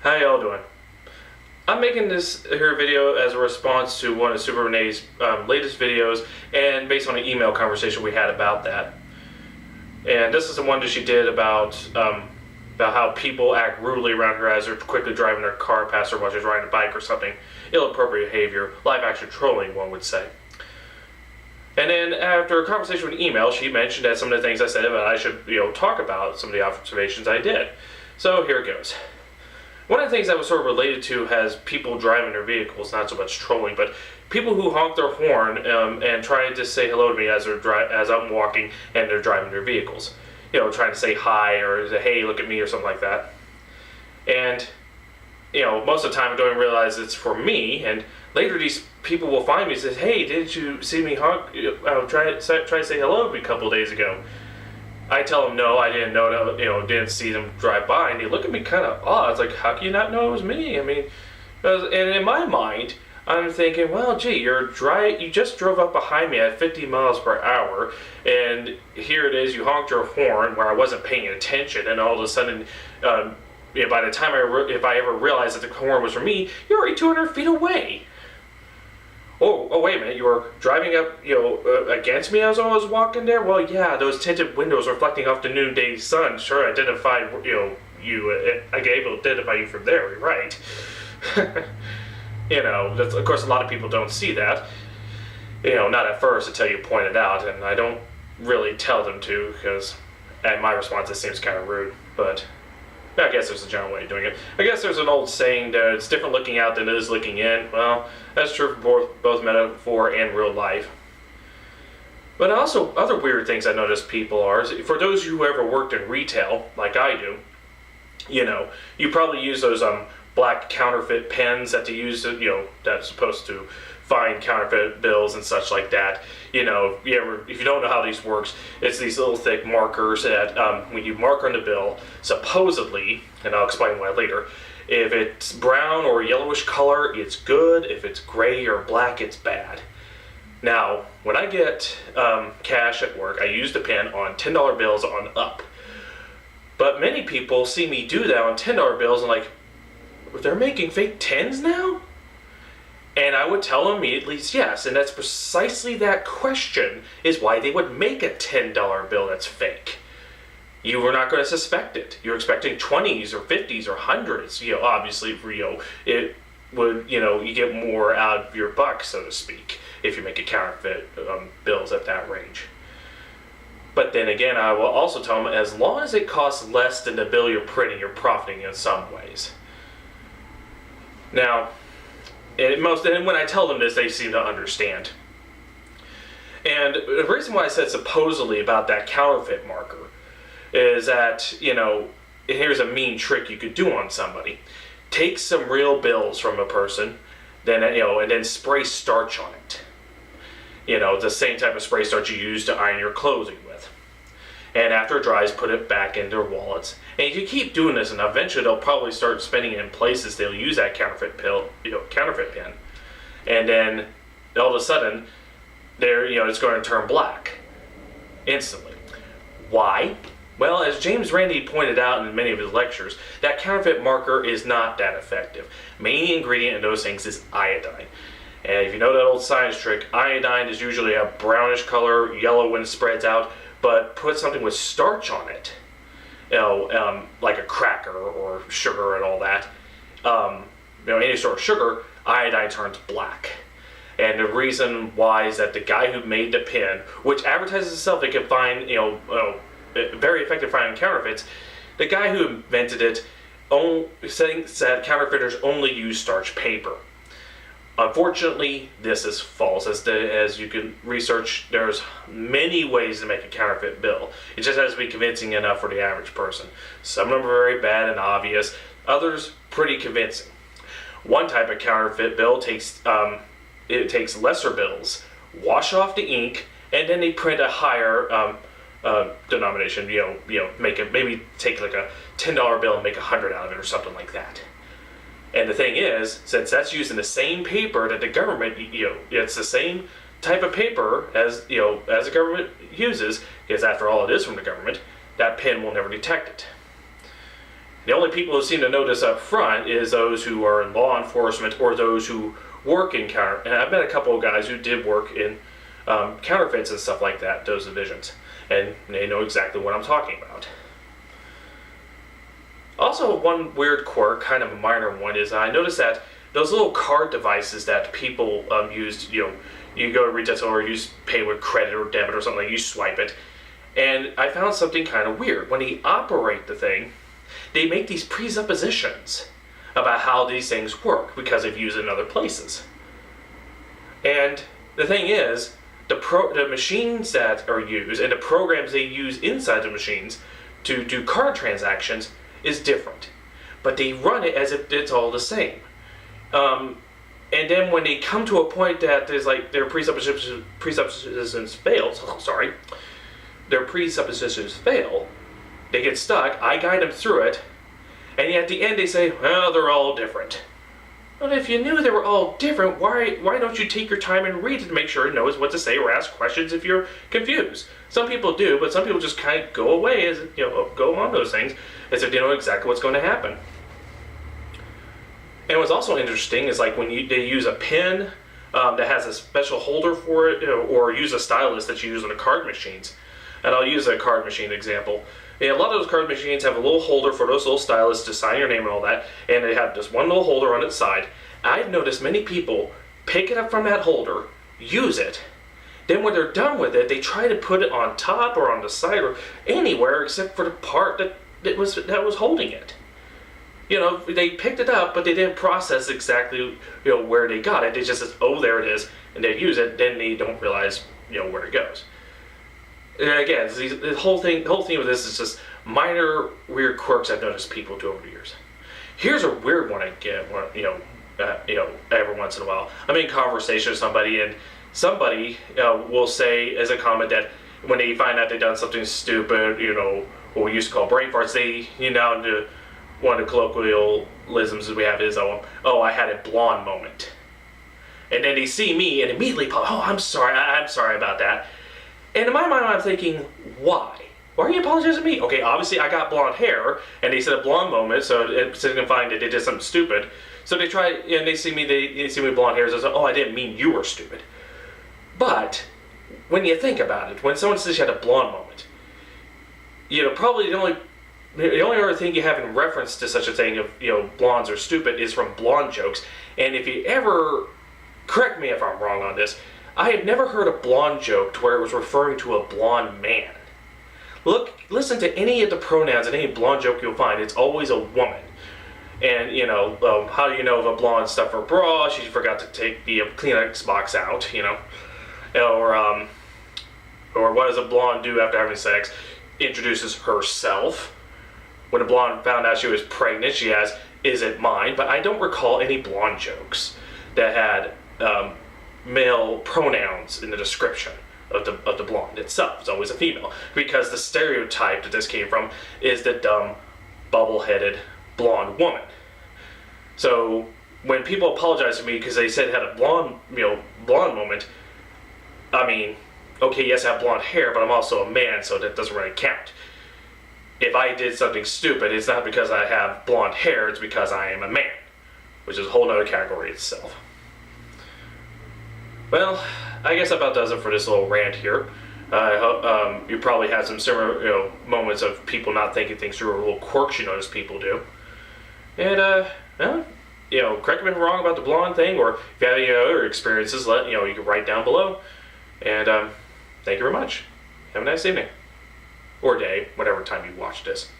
How y'all doing? I'm making this here video as a response to one of Super Renee's latest videos and based on an email conversation we had about that. And this is the one that she did about how people act rudely around her as they're quickly driving their car past her while she's riding a bike or something. Inappropriate behavior, live action trolling, one would say. And then after a conversation with email, she mentioned that some of the things I said about I should talk about some of the observations I did. So here it goes. One of the things that was sort of related to has people driving their vehicles, not so much trolling, but people who honk their horn and try to say hello to me as I'm walking and they're driving their vehicles. Trying to say hi or say, hey, look at me or something like that. And, most of the time I don't even realize it's for me, and later these people will find me and say, hey, didn't you see me honk, try to say hello to me a couple of days ago? I tell them no, I didn't know, didn't see them drive by, and they look at me kind of odd. It's like, how can you not know it was me? I mean, and in my mind, I'm thinking, well, gee, you just drove up behind me at 50 miles per hour, and here it is, you honked your horn where I wasn't paying attention, and all of a sudden, by the time if I ever realized that the horn was for me, you're already 200 feet away. Oh, wait a minute, you were driving up, against me as I was walking there? Well, yeah, those tinted windows reflecting off the noonday sun sure identified, I gave able to identify you from there, right? Of course, a lot of people don't see that, not at first until you point it out, and I don't really tell them to, because at my response, it seems kind of rude, but I guess there's a general way of doing it. I guess there's an old saying that it's different looking out than it is looking in. Well, that's true for both metaphor and real life. But also, other weird things I notice people are, for those who ever worked in retail, like I do, you probably use those black counterfeit pens that they use, that's supposed to find counterfeit bills and such like that. If you don't know how these works, it's these little thick markers that when you mark on the bill, supposedly, and I'll explain why later, if it's brown or yellowish color, it's good. If it's gray or black, it's bad. Now, when I get cash at work, I use the pen on $10 bills on up. But many people see me do that on $10 bills and like, they're making fake tens now? And I would tell them immediately yes, and that's precisely that question is why they would make a $10 bill that's fake. You were not going to suspect it. You're expecting 20s or 50s or hundreds. Obviously, it would, you get more out of your buck, so to speak, if you make a counterfeit bills at that range. But then again, I will also tell them as long as it costs less than the bill you're printing, you're profiting in some ways. Now, and when I tell them this, they seem to understand. And the reason why I said supposedly about that counterfeit marker is that, here's a mean trick you could do on somebody. Take some real bills from a person, then and then spray starch on it. The same type of spray starch you use to iron your clothing with. And after it dries, put it back in their wallets. And if you keep doing this, and eventually they'll probably start spending it in places they'll use that counterfeit pen. And then all of a sudden, it's going to turn black instantly. Why? Well, as James Randi pointed out in many of his lectures, that counterfeit marker is not that effective. Main ingredient in those things is iodine. And if you know that old science trick, iodine is usually a brownish color, yellow when it spreads out, but put something with starch on it, like a cracker or sugar and all that, any sort of sugar, iodine turns black. And the reason why is that the guy who made the pen, which advertises itself, it can find, very effective finding counterfeits, the guy who invented it said counterfeiters only use starch paper. Unfortunately, this is false. As you can research, there's many ways to make a counterfeit bill. It just has to be convincing enough for the average person. Some of them are very bad and obvious. Others, pretty convincing. One type of counterfeit bill takes lesser bills, wash off the ink, and then they print a higher denomination. Maybe take like a $10 bill and make 100 out of it or something like that. And the thing is, since that's using the same paper that the government, it's the same type of paper as the government uses, because after all it is from the government, that pen will never detect it. The only people who seem to notice up front is those who are in law enforcement or those who work in counter. And I've met a couple of guys who did work in counterfeits and stuff like that, those divisions, and they know exactly what I'm talking about. Also, one weird quirk, kind of a minor one, is I noticed that those little card devices that people used, you go to a retail store, you pay with credit or debit or something, like you swipe it, and I found something kind of weird. When they operate the thing, they make these presuppositions about how these things work because they've used it in other places. And the thing is, the machines that are used and the programs they use inside the machines to do card transactions is different. But they run it as if it's all the same. And then when they come to a point that there's like their presuppositions fail, they get stuck, I guide them through it, and at the end they say, well, they're all different. But if you knew they were all different, why don't you take your time and read it to make sure it knows what to say or ask questions if you're confused? Some people do, but some people just kind of go away as go on those things as if they know exactly what's going to happen. And what's also interesting is like when they use a pen that has a special holder for it, or use a stylus that you use on the card machines. And I'll use a card machine example. A lot of those card machines have a little holder for those little stylus to sign your name and all that, and they have just one little holder on its side. I've noticed many people pick it up from that holder, use it, then when they're done with it, they try to put it on top or on the side or anywhere except for the part that was holding it. They picked it up, but they didn't process exactly where they got it. They just said, oh, there it is, and they use it. Then they don't realize where it goes. And again, the whole theme of this is just minor weird quirks I've noticed people do over the years. Here's a weird one I get, every once in a while. I'm in conversation with somebody, and somebody will say as a comment that when they find out they've done something stupid, what we used to call brain farts, they one of the colloquialisms we have is, I had a blonde moment. And then they see me and immediately pop, I'm sorry about that. And in my mind, I'm thinking, why? Why are you apologizing to me? Okay, obviously I got blonde hair, and they said a blonde moment, so it's going to find that they did something stupid. So they try, and they see me with blonde hair, so they say, I didn't mean you were stupid. But when you think about it, when someone says you had a blonde moment, probably the only other thing you have in reference to such a thing of, blondes are stupid is from blonde jokes. And if you ever, correct me if I'm wrong on this, I have never heard a blonde joke to where it was referring to a blonde man. Listen to any of the pronouns in any blonde joke you'll find, it's always a woman. And, how do you know if a blonde stuffed her bra, she forgot to take the Kleenex box out, or what does a blonde do after having sex? Introduces herself. When a blonde found out she was pregnant, she has, is it mine? But I don't recall any blonde jokes that had male pronouns in the description of the blonde itself. It's always a female, because the stereotype that this came from is the dumb, bubble-headed blonde woman. So when people apologize to me because they said had a blonde moment, I mean, okay, yes, I have blonde hair, but I'm also a man, so that doesn't really count. If I did something stupid, it's not because I have blonde hair, it's because I am a man, which is a whole other category itself. Well, I guess that about does it for this little rant here. I hope you probably had some similar moments of people not thinking things through, or little quirks you notice people do. And correct me if I'm wrong about the blonde thing, or if you have any other experiences, you can write down below. And thank you very much. Have a nice evening. Or day, whatever time you watch this.